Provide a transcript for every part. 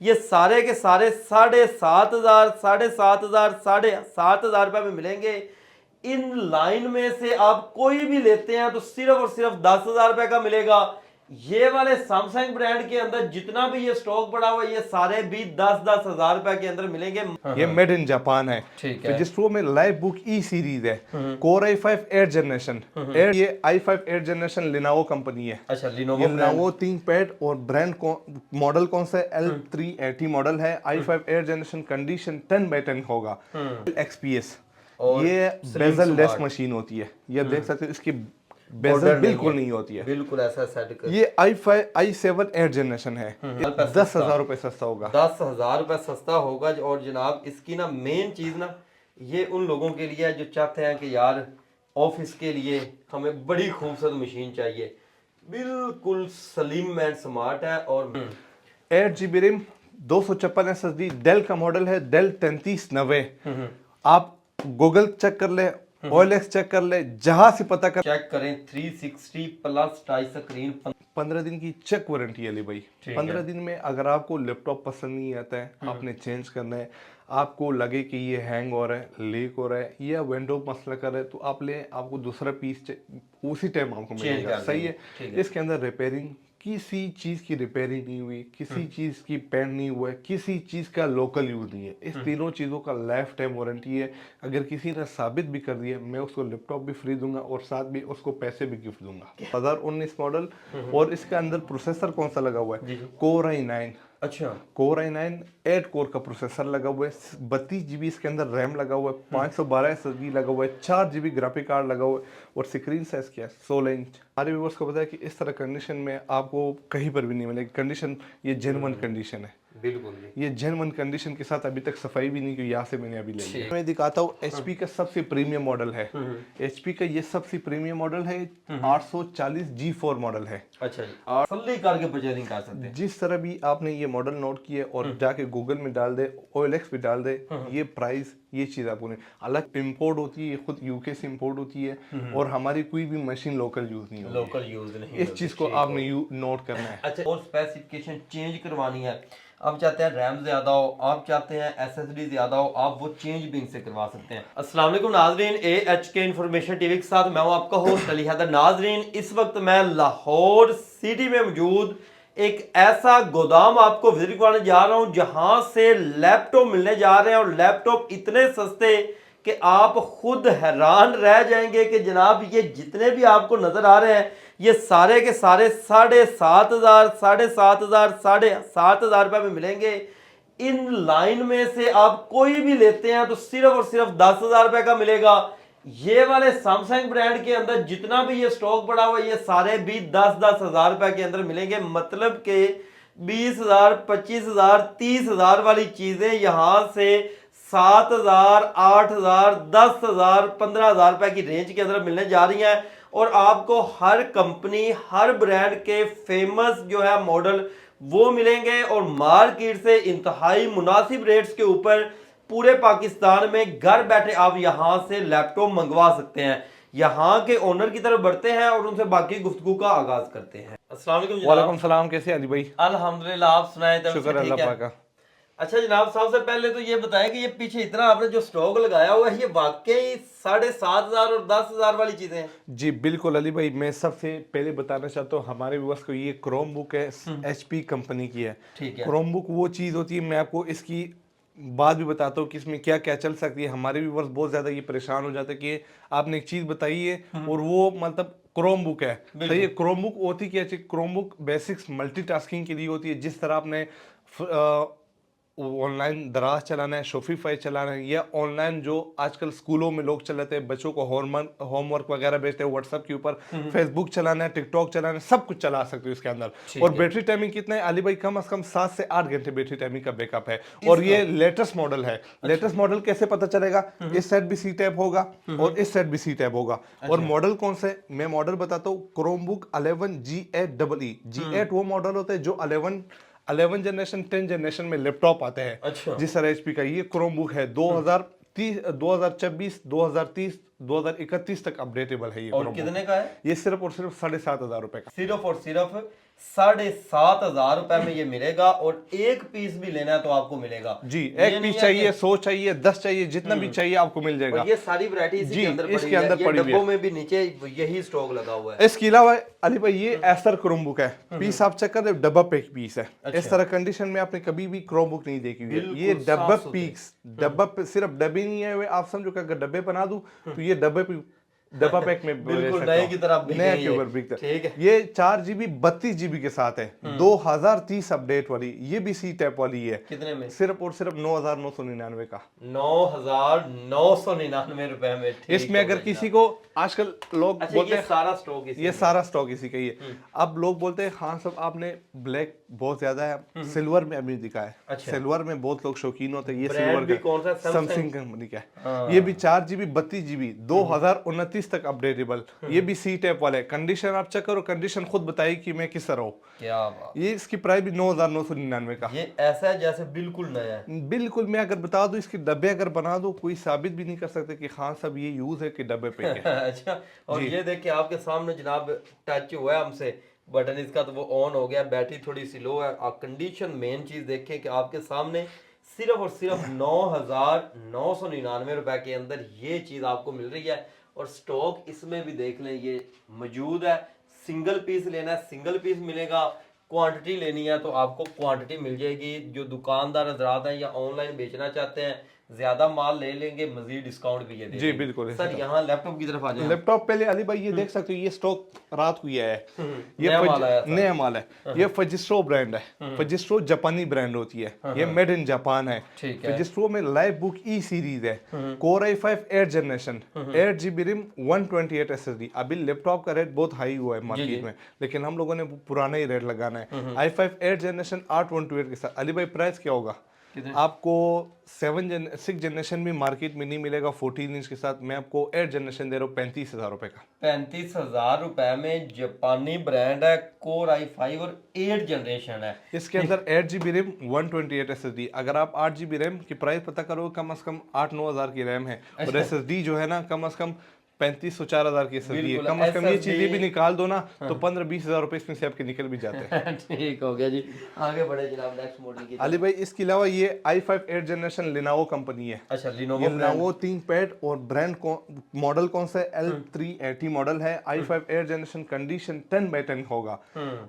ये सारे के सारे 7,500 7,500 7,500 रुपए में मिलेंगे। इन लाइन में से आप कोई भी लेते हैं तो सिर्फ और सिर्फ 10,000 रुपए का मिलेगा। ये वाले सैमसंग ब्रांड के अंदर जितना भी ये स्टॉक पड़ा हुआ है ये सारे भी 10-10 हजार रुपए के अंदर मिलेंगे। ये मेड इन जापान है। ठीक है। फिर जिस में लाइव बुक ई सीरीज है, कोर i5 8th जनरेशन, ये i5 8th generation Lenovo company है। अच्छा, ये लिनोवो थिंकपैड और ब्रांड मॉडल कौन सा है? L380 मॉडल है। i5 8th जनरेशन, कंडीशन 10/10 होगा। XPS ये बेजल लेस मशीन होती है। ये देख सकते हो इसकी बेजल बिल्कुल नहीं होती है, बिल्कुल ऐसा सेट कर। ये i7 8th जनरेशन है। 10,000 रुपए सस्ता होगा। 10,000 रुपए सस्ता होगा। और जनाब इसकी ना मेन चीज ना ये उन लोगों के लिए है जो चाहते हैं कि यार ऑफिस के लिए हमें बड़ी खूबसूरत मशीन चाहिए। बिल्कुल स्लिम एंड स्मार्ट है। और 8GB रैम, 256 SSD, डेल का मॉडल है, डेल 3390। आप गूगल चेक कर ले, OLX चेक कर ले, जहां से पता कर चेक करें। 360 प्लस टच स्क्रीन, 15 दिन की चेक वारंटी है अली भाई। 15 दिन में अगर आपको लैपटॉप पसंद नहीं आता है, आपने चेंज करना है, आपको लगे कि ये हैंग हो रहा है, लीक हो रहा है या विंडो मसला कर रहा है, तो आप ले, आपको दूसरा पीस उसी टाइम आपको मिलेगा। सही है। इसके अंदर रिपेयरिंग, किसी चीज की रिपेयरिंग नहीं हुई, किसी चीज की पेंट नहीं हुआ है, किसी चीज का लोकल यूज नहीं है। इस तीनों चीजों का लाइफ टाइम वारंटी है। अगर किसी ने साबित भी कर दिया, मैं उसको लैपटॉप भी फ्री दूंगा और साथ भी उसको पैसे भी गिफ्ट दूंगा। 2019 मॉडल। और इसके अंदर प्रोसेसर कौन सा लगा हुआ है? Core i9। अच्छा, कोर i9 8 कोर का प्रोसेसर लगा हुआ है। 32GB इसके अंदर रैम लगा हुआ है, 512 SSD लगा हुआ है, 4GB ग्राफिक कार्ड लगा हुआ है। और स्क्रीन साइज क्या है? 16 इंच। हमारे व्यूअर्स को पता है कि इस तरह कंडीशन में आपको कहीं पर भी नहीं मिलेगी। कंडीशन ये जेन्युइन कंडीशन है। बिल्कुल ये जेन्युइन कंडीशन के साथ अभी तक सफाई भी नहीं की, यहाँ से मैंने अभी ले लिया। मैं दिखाता हूँ HP का सबसे प्रीमियम मॉडल है। HP का ये सबसे प्रीमियम मॉडल है, 840 G4 मॉडल है। अच्छा जी, और फुल्ली करके परचेजिंग कर सकते हैं। जिस तरह भी आपने ये मॉडल नोट किया और जाके गूगल में डाल दे, OLX पे डाल दे, ये प्राइस, ये चीज आपको नहीं। अलग इंपोर्ट होती है, खुद यूके से इंपोर्ट होती है और हमारी कोई भी मशीन लोकल यूज नहीं होती। लोकल यूज नहीं, इस चीज को आपने नोट करना है। अच्छा, और स्पेसिफिकेशन चेंज करवानी है, आप चाहते हैं रैम ज्यादा हो, आप चाहते हैं SSD ज्यादा हो, आप वो चेंज भी इनसे करवा सकते हैं। अस्सलाम वालेकुम नाजरीन, AHK इन्फॉर्मेशन टीवी के साथ मैं हूं आपका होस्ट अली हैदर। नाजरीन, इस वक्त मैं लाहौर सिटी में मौजूद एक ऐसा गोदाम आपको विजिट करवाने जा रहा हूं जहां से लैपटॉप मिलने जा रहे हैं और लैपटॉप इतने सस्ते कि आप खुद हैरान रह जाएंगे कि जनाब ये जितने भी आपको नजर आ रहे हैं ये सारे के सारे 7,500 7,500 7,500 रुपए में मिलेंगे। इन लाइन में से आप कोई भी लेते हैं तो सिर्फ और सिर्फ 10,000 रुपए का मिलेगा। ये वाले सैमसंग ब्रांड के अंदर जितना भी ये स्टॉक पड़ा हुआ है ये सारे भी 10-10 हजार रुपए के अंदर मिलेंगे। मतलब के 20,000 25,000 30,000 वाली चीजें यहां से 7,000 8,000 10,000 15,000 रुपए की रेंज के अंदर मिलने जा रही हैं। और आपको हर कंपनी हर ब्रांड के फेमस जो है मॉडल वो मिलेंगे और मार्केट से इंतहाई मुनासिब रेट्स के ऊपर पूरे पाकिस्तान में घर बैठे आप यहां से लैपटॉप मंगवा सकते हैं। यहाँ के ओनर की तरफ बढ़ते हैं और उनसे बाकी गुफ्तगू का आगाज करते हैं। अस्सलाम वालेकुम। वालेकुम सलाम, कैसे अली भाई? अल्हम्दुलिल्लाह, आप सुनाए? शुक्र अल्लाह पाक का। अच्छा जनाब, सबसे पहले तो ये बताएं कि ये पीछे इतना आपने जो स्टॉक लगाया हुआ है ये वाकई 7,500 और 10,000 वाली चीजें हैं? जी बिल्कुल अली भाई, मैं सबसे पहले बताना चाहता हूँ हमारे व्यूअर्स को, ये क्रोम बुक है, HP कंपनी की है। ठीक है। क्रोम बुक वो चीज़ होती है, मैं आपको इसकी बात भी बताता हूँ कि इसमें क्या क्या चल सकती है। हमारे व्यूअर्स बहुत ज़्यादा ये परेशान हो जाते हैं कि आपने एक चीज़ बताई है और वो मतलब क्रोम बुक है। सही है। क्रोम बुक होती क्या है? क्रोम बुक बेसिक्स मल्टीटास्किंग के लिए होती है। जिस तरह आपने ऑनलाइन दराज चलाना है, शॉपिफाई चलाना है, या ऑनलाइन जो आजकल स्कूलों में लोग चलाते हैं, बच्चों को होमवर्क वगैरह भेजते हैं व्हाट्सएप के ऊपर, फेसबुक चलाना है, टिकटॉक चलाना है, सब कुछ चला सकते हो इसके अंदर। और बैटरी टाइमिंग कितना है अली भाई? कम से कम 7 से 8 घंटे बैटरी टाइमिंग का बैकअप है। और ये लेटेस्ट मॉडल है। लेटेस्ट मॉडल कैसे पता चलेगा? इस साइड भी सी टैब होगा और इस साइड भी सी टैब होगा। और मॉडल कौन सा है? मैं मॉडल बताता हूँ। Chrome book 11 G8EE। G8 वो मॉडल होता है जो 11 जनरेशन 10 जनरेशन में लैपटॉप आते हैं। अच्छा। जिस तरह HP का ये क्रोम बुक है 2030 2024 2030 2031 तक अपडेटेबल है। ये और कितने का है? ये सिर्फ और सिर्फ 7,500 रुपए का। सिर्फ और सिर्फ 7,500 रुपए में ये मिलेगा, और एक पीस भी लेना है तो आपको मिलेगा जी। ये एक नहीं पीस है चाहिए, कि- 100 चाहिए, 10 चाहिए, जितना भी चाहिए आपको मिल जाएगा। और ये सारी वैरायटी इसी जी, के अंदर इसके पड़ी हुई अंदर है, ये पड़ी हुई है। डब्बों में भी नीचे यही स्टॉक लगा हुआ है। इसके अलावा अली भाई ये एस्टर क्रोमबुक है, पीस आप चेक कर, डब्बा पैक पीस है। इस तरह कंडीशन में आपने कभी भी क्रोमबुक नहीं देखी हुई है। बिल्कुल ये डब्बा साफ सुथरी। पीस, डब्बा पे सिर्फ डब्बे नहीं है, आप समझो कि अगर डब्बे बना दूं तो ये डब्बा पैक में ले बिल्कुल सकता नए हूं। की तरह बिके नए ये। के ऊपर बिकता है। ठीक है। ये 4 GB 32 GB के साथ है, 2030 अपडेट वाली, ये भी सी टैप वाली है। कितने में? सिर्फ और सिर्फ 9,999 का। 9,999 रुपए में। ठीक इसमें हो अगर गया किसी जनाब। को आजकल लोग अच्छा, बोलते ये हैं सारा स्टॉक इसी ये में। सारा स्टॉक इसी का ही है। अब लोग बोलते हैं खान साहब आपने ब्लैक बहुत ज्यादा है, सिल्वर में अभी दिखा है। अच्छा। सिल्वर में बहुत लोग शौकीन होते हैं। ये ब्रांड सिल्वर भी कौन सा है? सैमसंग कंपनी का है। हाँ। ये भी 4 GB 32 GB 2029 तक अपडेटेबल। ये भी सी टैप वाला है। कंडीशन आप चेक करो, कंडीशन खुद बताइए कि मैं किस तरह हूँ। क्या बात। ये इसकी प्राइस भी 9,999 का। ये ऐसा है जैसे बिल्कुल नया है। बिल्कुल, मैं अगर बता दूं इसके डब्बे अगर बना दो, कोई साबित भी नहीं कर सकते कि खान साहब ये यूज है कि डब्बे पे है। अच्छा, और ये देखिए आपके सामने जनाब टच हुआ है हमसे बटन इसका, तो वो ऑन हो गया। बैटरी थोड़ी सी लो है। आप कंडीशन मेन चीज देखें कि आपके सामने सिर्फ और सिर्फ 9,999 रुपए के अंदर ये चीज आपको मिल रही है। और स्टॉक इसमें भी देख लें ये मौजूद है। सिंगल पीस लेना है सिंगल पीस मिलेगा, क्वांटिटी लेनी है तो आपको क्वांटिटी मिल जाएगी। जो दुकानदार हजरात हैं या ऑनलाइन बेचना चाहते हैं, ज्यादा माल ले लेंगे, मजीद डिस्काउंट भी ये दे जी, देंगे। बिल्कुल। सर यहाँ लैपटॉप की तरफ आ जाए। लैपटॉप पहले अली भाई ये देख सकते हो, ये स्टॉक रात को ही आया है। ये नया माल आया था। नया माल है। ये फजिस्ट्रो ब्रांड है। फजिस्ट्रो जापानी ब्रांड होती है, ये मेड इन जापान है। ठीक है। फजिस्ट्रो में लाइव बुक ई सीरीज है, core i5 8 generation, 8 GB RAM, 128 SSD। अभी लैपटॉप का रेट बहुत हाई हुआ है मार्केट में, लेकिन हम लोगों ने पुराना ही रेट लगाना है। i5 8 जनरेशन 828 के साथ। अली भाई प्राइस क्या होगा? आपको 6 जनरेशन भी मार्केट में नहीं मिलेगा 14 इंच के साथ। मैं आपको 8 जनरेशन दे रहा हूँ 35,000 रुपए का। 35,000 रुपए में जापानी ब्रांड है, कोर i5 और 8 जनरेशन है। इसके अंदर 8 GB रैम, 128 SSD। अगर आप 8 GB रैम की प्राइस पता करो, कम से कम 8-9 हज़ार की रैम है। और SSD जो है ना, कम से कम 3500-4,000 की SSD है। कम से कम ये चीजें भी निकाल दो ना तो 15-20 हज़ार रुपए इसमें से आपके निकल भी जाते हैं। ठीक हो गया जी। आगे बढ़े जनाब नेक्स्ट मॉडल की। अली भाई इसके अलावा ये i5 8 जनरेशन लिनोवो कंपनी है। अच्छा, लिनोवो ये लिनोवो थिंकपैड, और ब्रांड मॉडल कौन सा है? L380 मॉडल है। i5 8 जनरेशन, कंडीशन 10/10 होगा।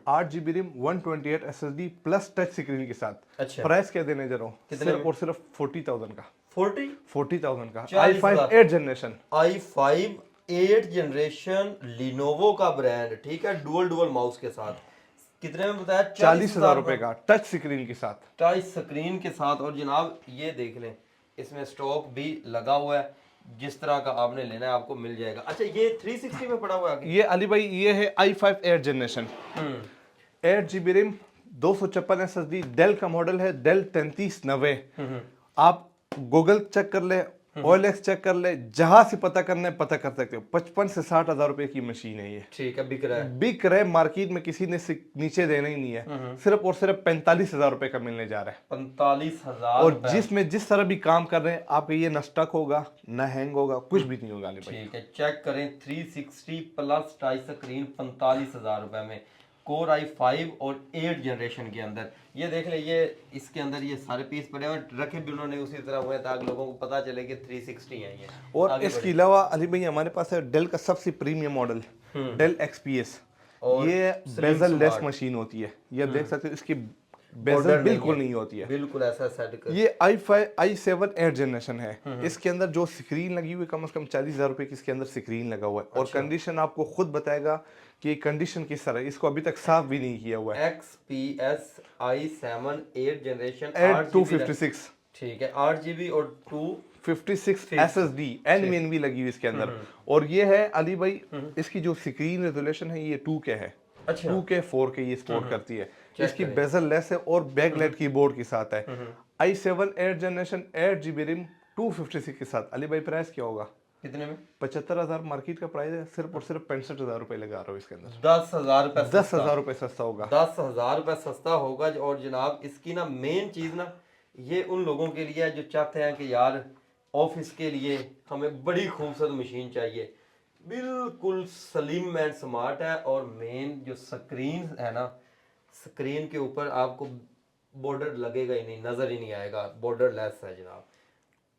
8 GB RAM, 128 SSD plus touch screen के साथ। अच्छा। प्राइस क्या देने जा रहा हूँ? सिर्फ और सिर्फ 40,000 का। 40,000 का i5 8 generation. i5 8 generation Lenovo का ब्रांड, ठीक है, डुअल माउस के साथ। कितने में बताया? 40,000 रुपए का, टच स्क्रीन के साथ। टच स्क्रीन के साथ। और जनाब ये देख लें, इसमें स्टॉक भी लगा हुआ है, जिस तरह का आपने लेना है आपको मिल जाएगा। अच्छा, ये 360 में पड़ा हुआ है? ये अली भाई ये है i5 8 generation, 8 GB RAM, 256 SSD। Dell का मॉडल है, डेल 3390। आप गूगल चेक कर ले, OLX चेक कर ले, जहां से पता करना है पता कर सकते हो। 55 से 60 हज़ार रुपए की मशीन है ये। ठीक है, बिक रहा है मार्केट में, किसी ने नीचे देना ही नहीं है। सिर्फ और सिर्फ 45,000 रुपए का मिलने जा रहा है। 45,000। और जिसमें जिस तरह भी काम कर रहे हैं आपका, ये न स्टक होगा न हैंग होगा, कुछ भी नहीं होगा। ठीक है, चेक करें। 360 प्लस टच स्क्रीन 45,000 रुपए में, कोर i5 और 8 जनरेशन के अंदर। ये देख ले, ये इसके अंदर ये सारे पीस पड़े हुए रखे भी उन्होंने उसी तरह हुए ताकि लोगों को पता चले कि 360 है ये। और इसके अलावा अली भाई हमारे पास है डेल का सबसे प्रीमियम मॉडल, डेल XPS। ये बेजल लेस मशीन होती है। ये देख सकते हो, इसकी बेजल बिल्कुल नहीं होती है, बिल्कुल ऐसा सेट कर। ये i7 8 जनरेशन है। इसके अंदर जो स्क्रीन लगी हुई है, कम से कम 40,000 रुपए की इसके अंदर स्क्रीन लगा हुआ है। और कंडीशन आपको खुद बताएगा कि कंडीशन किस तरह है। इसको अभी तक साफ भी नहीं किया हुआ है। XPS i7 8 जनरेशन 256, ठीक है, 8 GB और 256 SSD NVMe लगी हुई इसके अंदर। और ये है अली भाई, इसकी जो स्क्रीन रेजोल्यूशन है ये 2K है। अच्छा, 2K 4K ये सपोर्ट करती है। इसकी बेजल लेस है और बैकलाइट कीबोर्ड के साथ है। i7 8 जनरेशन 8 GB रैम 256 के साथ। अली भाई प्राइस क्या होगा? कितने में? 75,000 मार्केट का प्राइस है। सिर्फ और सिर्फ 65,000 रुपए लगा रहा हूँ इसके अंदर। 10,000 रुपए 10,000 रुपए सस्ता होगा। 10,000 रुपए सस्ता होगा। और जनाब इसकी ना मेन चीज ना, ये उन लोगों के लिए है जो चाहते हैं कि यार ऑफिस के लिए हमें बड़ी खूबसूरत मशीन चाहिए। बिल्कुल स्लिम एंड स्मार्ट है। और मेन जो स्क्रीन है ना, स्क्रीन के ऊपर आपको बॉर्डर लगेगा ही नहीं, नजर ही नहीं आएगा, बॉर्डर लेस है जनाब।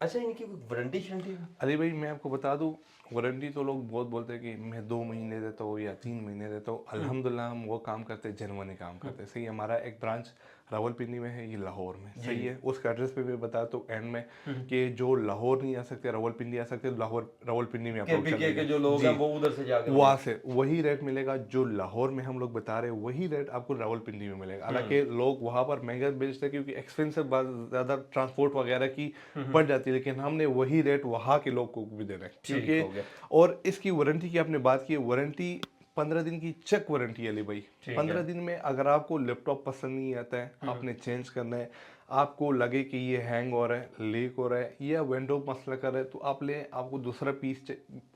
अच्छा, इनकी कोई वारंटी शारंटी है? अली भाई मैं आपको बता दूं, वारंटी तो लोग बहुत बोलते हैं कि मैं 2 महीने देता हूँ या 3 महीने देता हूँ। अल्हम्दुलिल्लाह हम वो काम करते हैं, जेन्युइन काम करते हैं। सही है, हमारा एक ब्रांच रावलपिंडी में है, ये लाहौर में। सही है, उसका एड्रेस पे भी बता तो एंड में कि जो लाहौर नहीं आ सकते रावलपिंडी आ सकते, लाहौर रावलपिंडी में आप लोग केपीके के चलेंगे जो लोग जी, हैं वो उधर से जाके वहाँ से वही रेट मिलेगा जो लाहौर में हम लोग बता रहे हैं, वही रेट आपको रावलपिंडी में मिलेगा। हालांकि लोग वहाँ पर महंगा बेचते हैं क्योंकि एक्सपेंसिव ज़्यादा ट्रांसपोर्ट वगैरह की पड़ जाती है, लेकिन हमने वही रेट वहाँ के लोग को भी दे रहे हैं ठीक हो गया। क्योंकि। और इसकी वारंटी की आपने बात की, वारंटी 15 दिन की चेक वारंटी है अली भाई। 15 दिन में अगर आपको लैपटॉप पसंद नहीं आता है, आपने चेंज करना है, आपको लगे कि ये हैंग हो रहा है, लीक हो रहा है या विंडो मसला कर रहा है, तो आपको दूसरा पीस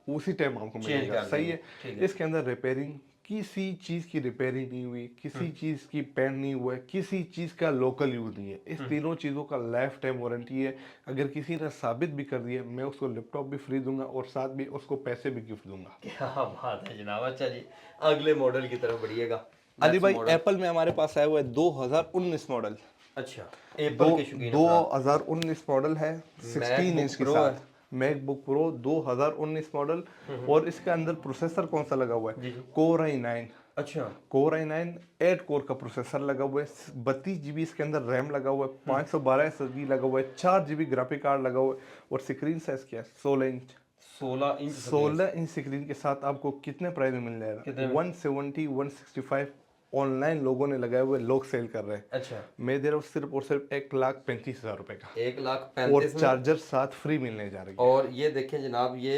उसी टाइम आपको मिलेगा। सही है, इसके अंदर रिपेयरिंग, किसी चीज़ की रिपेयरिंग नहीं हुई, किसी चीज़ की पेंट नहीं हुआ है, किसी चीज़ का लोकल यूज़ नहीं है। इस तीनों चीज़ों का लाइफ टाइम वारंटी है। अगर किसी ने साबित भी कर दिया, मैं उसको लैपटॉप भी फ्री दूंगा और साथ भी उसको पैसे भी गिफ्ट दूंगा। क्या बात है जनाब। अच्छा जी, अगले मॉडल की तरफ बढ़िएगा। अली भाई एप्पल में हमारे पास आया हुआ है 2019 मॉडल। अच्छा, एप्पल के शौकीन अफराद। 2019 मॉडल है, 16 इंच के साथ मैकबुक प्रो 2019 मॉडल। और इसके अंदर प्रोसेसर कौन सा लगा हुआ है? Core i9। अच्छा, कोर i9 8 कोर का प्रोसेसर लगा हुआ है, 32 GB इसके अंदर रैम लगा हुआ है, 512 SSD लगा हुआ है, 4 GB ग्राफिक कार्ड लगा हुआ है। और स्क्रीन साइज क्या है? 16 इंच। 16 इंच स्क्रीन के साथ आपको कितने प्राइस में मिल जाएगा? कितने में? 170 165 ऑनलाइन लोगों ने लगाए हुए, लोग सेल कर रहे हैं। अच्छा, मैं दे रहा हूँ सिर्फ और सिर्फ 1,35,000 रुपए का, 1,35,000 और चार्जर साथ फ्री मिलने जा रही है। और ये देखें जनाब, ये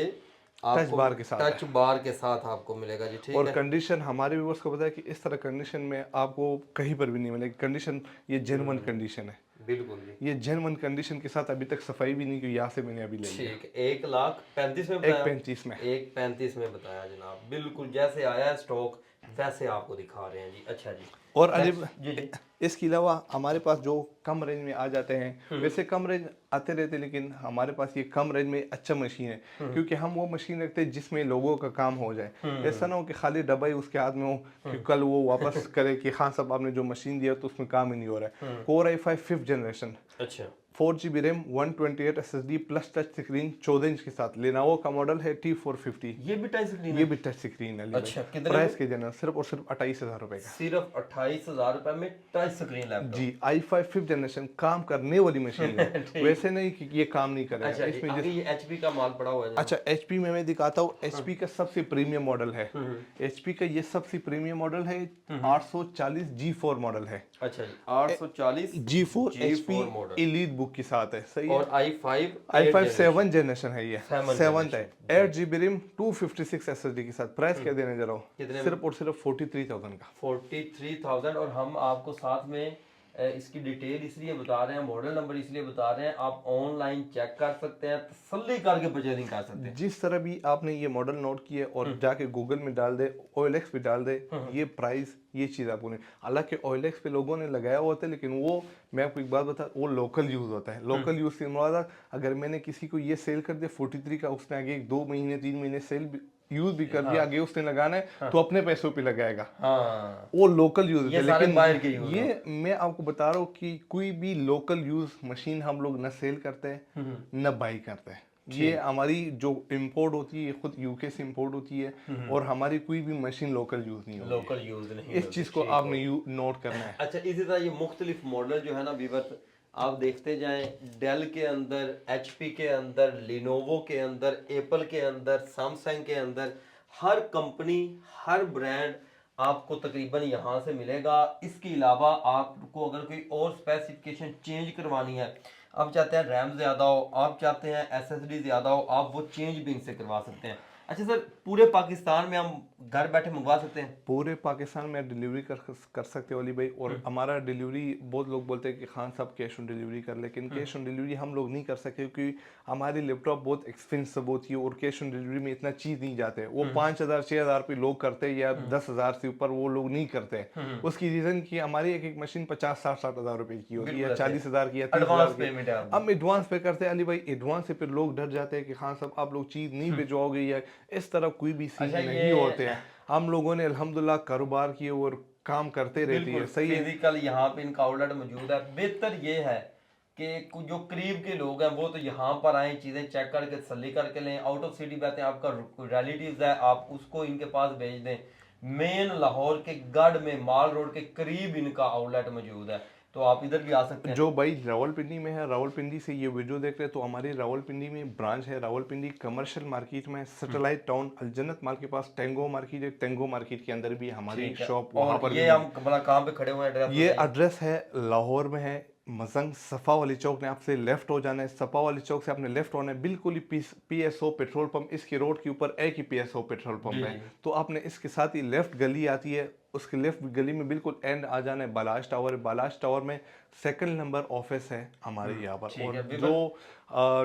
आपको बार के साथ टच बार के साथ आपको मिलेगा जी। ठीक और है। कंडीशन हमारे व्यूअर्स को पता है कि इस तरह कंडीशन में आपको कहीं पर भी नहीं मिलेगी। कंडीशन ये जेन्युइन कंडीशन है, बिल्कुल जी। ये जेन्युइन कंडीशन के साथ अभी तक सफाई भी नहीं की, यहाँ से मैंने अभी ले लिया। ठीक, 1,35,000 में बताया? 1,35,000 में। 1,35,000 में बताया जनाब, बिल्कुल जैसे आया है स्टॉक वैसे आपको दिखा रहे हैं जी। अच्छा जी। और अली जी जी। इसके अलावा हमारे पास जो कम रेंज में आ जाते हैं, वैसे कम रेंज आते रहते हैं, लेकिन हमारे पास ये कम रेंज में अच्छा मशीन है क्योंकि हम वो मशीन रखते हैं जिसमें लोगों का काम हो जाए। ऐसा ना हो कि खाली डब्बा ही उसके हाथ में हो कि कल वो वापस करे कि हाँ साहब आपने जो मशीन दिया तो उसमें काम ही नहीं हो रहा है। कोर i5 5th जनरेशन, अच्छा, 4 GB RAM, 128 SSD plus touch screen 14 inch के साथ। लेनोवो का मॉडल है T450। ये भी टच स्क्रीन ये भी टच स्क्रीन है। अच्छा, कितने प्राइस के जनरल सिर्फ और सिर्फ 28,000 रुपए का। सिर्फ 28,000 रुपए में टच स्क्रीन लैपटॉप जी, i5 5th जनरेशन काम करने वाली मशीन है, वैसे नहीं कि ये काम नहीं करेगा। अच्छा जी, आगे ये एचपी का माल पड़ा हुआ है। अच्छा, एचपी में मैं दिखाता हूँ। एचपी का सबसे प्रीमियम मॉडल है, एचपी का ये सबसे प्रीमियम मॉडल है, 840 G4 मॉडल है। अच्छा जी, 840 G4 HP model elite book के साथ है। सही है। और i5 7th जनरेशन है, ये 7th है, 8 GB रैम 256 SSD के साथ। प्राइस क्या देने जा रहा हूँ? सिर्फ और सिर्फ 43,000 का। 43,000। और हम आपको साथ में इसकी डिटेल इसलिए बता रहे हैं, मॉडल नंबर इसलिए बता रहे हैं, आप ऑनलाइन चेक कर सकते हैं, तसल्ली करके परचेजिंग कर सकते हैं। जिस तरह भी आपने ये मॉडल नोट किया और जाके गूगल में डाल दे, OLX पे डाल दे, ये प्राइस ये चीज़ आपको नहीं। हालांकि OLX पे लोगों ने लगाया हुआ होता है, लेकिन वो मैं आपको एक बात बता, वो लोकल यूज़ होता है। लोकल यूज़ से मुराद अगर मैंने किसी को ये सेल कर दिया 43 का, उसने आगे 2 महीने 3 महीने सेल यूज भी कर दिया, आगे उसने लगाना है तो अपने पैसों पे लगाएगा। हाँ, वो लोकल यूज है। लेकिन बाहर के यूज ये मैं आपको बता रहा हूँ कि कोई भी लोकल यूज मशीन हम लोग न सेल करते हैं न बाई करते हैं। ये हमारी जो इंपोर्ट होती है खुद यूके से इंपोर्ट होती है, और हमारी कोई भी मशीन लोकल यूज नहीं होती। लोकल यूज नहीं, इस चीज को आपने नोट करना है। अच्छा, इसी तरह ये मुख्तलिफ मॉडल जो है ना वीवर, आप देखते जाएं, डेल के अंदर, एचपी के अंदर, लिनोवो के अंदर, एप्पल के अंदर, सैमसंग के अंदर, हर कंपनी हर ब्रांड आपको तकरीबन यहाँ से मिलेगा। इसके अलावा आपको अगर कोई और स्पेसिफिकेशन चेंज करवानी है, आप चाहते हैं रैम ज़्यादा हो, आप चाहते हैं एसएसडी ज़्यादा हो, आप वो चेंज भी इनसे करवा सकते हैं। अच्छा सर, पूरे पाकिस्तान में हम घर बैठे मंगवा सकते हैं? पूरे पाकिस्तान में डिलीवरी कर सकते हो अली भाई। और हमारा डिलीवरी, बहुत लोग बोलते हैं कि खान साहब कैश ऑन डिलीवरी कर, लेकिन कैश ऑन डिलीवरी हम लोग नहीं कर सकते क्योंकि हमारी लैपटॉप बहुत एक्सपेंसिव होती है और कैश ऑन डिलीवरी में इतना चीज़ नहीं जाते। वो 5,000 6,000 रुपये लोग करते हैं या 10,000 से ऊपर वो लोग नहीं करते। उसकी रीज़न की हमारी एक मशीन 50-60 हज़ार रुपये की होती है, 40,000 की या 30,000 की। हम एडवांस पे करते हैं अली भाई। एडवांस से फिर लोग डर जाते हैं कि खान साहब आप लोग चीज़ नहीं भिजवाओगे, या इस तरह कोई भी सीन नहीं होते हैं। हम लोगों ने अल्हम्दुलिल्लाह कारोबार किए और काम करते रहती है। सही है। फिजिकल यहाँ पे इनका आउटलेट मौजूद है। बेहतर ये है कि जो करीब के लोग हैं वो तो यहाँ पर आए, चीज़ें चेक करके तसल्ली करके लें। आउट ऑफ सिटी बैठे हैं, आपका रिलेटिव्स है, आप उसको इनके पास भेज दें। मेन लाहौर के गढ़ में माल रोड के करीब इनका आउटलेट मौजूद है, तो आप इधर भी आ सकते हैं। जो भाई रावलपिंडी में है, रावलपिंडी से ये वीडियो देख रहे हैं, तो हमारी रावलपिंडी में ब्रांच है, रावलपिंडी कमर्शियल मार्केट में, सैटेलाइट टाउन अलजन्नत माल के पास टेंगो मार्केट है, टेंगो मार्केट के अंदर भी हमारी शॉप वहाँ पर ये हम मतलब कहाँ पे खड़े हुए हैं? एड्रेस ये एड्रेस है लाहौर में है, मजंग सफ़ा वाली चौक ने आपसे लेफ्ट हो जाना है। सफ़ा वाली चौक से आपने लेफ्ट होना है, बिल्कुल ही PSO पेट्रोल पंप, इसकी रोड के ऊपर एक ही PSO पेट्रोल पंप है। तो आपने इसके साथ ही लेफ्ट गली आती है, उसके लेफ्ट गली में बिल्कुल एंड आ जाना है बालाज टावर है। बालाज टावर में 2nd नंबर ऑफिस है हमारे यहाँ पर। और जो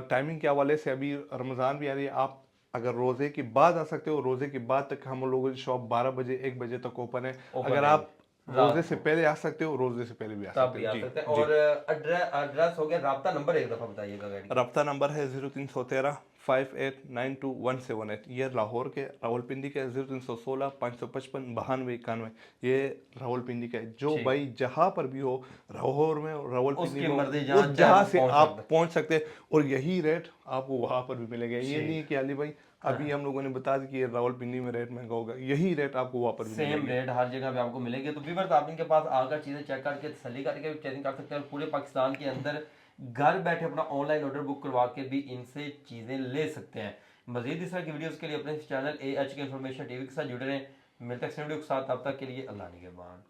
टाइमिंग के हवाले से अभी रमज़ान भी आ रही है, आप अगर रोज़े के बाद आ सकते हो। रोज़े के बाद तक हम लोगों की शॉप 12 बजे 1 बजे तक ओपन है। अगर आप रोजे से पहले आ सकते हो, रोजे से पहले भी आ सकते हो। और एड्रेस हो गया, राब्ता नंबर एक दफा बताइएगा। राब्ता नंबर है 0313 5892 ये लाहौर के। रावलपिंडी के 0316 555 92 91 ये रावलपिंडी का है। जो भाई जहाँ पर भी हो लाहौर में, रावलपिंडी में, जहाँ से आप पहुँच सकते हैं, और यही रेट आपको वहाँ पर भी मिलेगा। ये नहीं है कि अली भाई अभी हम लोगों ने बता दी कि रावलपिंडी में रेट महंगा होगा, यही रेट आपको वहाँ पर भी सेम रेट हर जगह पे आपको मिलेंगे। तो व्यूअर्स, आप इनके पास आकर चीज़ें चेक करके तसल्ली करके चेकिंग कर सकते हैं, और पूरे पाकिस्तान के अंदर घर बैठे अपना ऑनलाइन ऑर्डर बुक करवा के भी इनसे चीज़ें ले सकते हैं। मजीद इस तरह की वीडियोज़ के लिए अपने चैनल AHK इन्फॉर्मेशन टीवी के साथ जुड़े रहें। मिलते हैं वीडियो के साथ, तब तक के लिए अल्लाह निगहबान।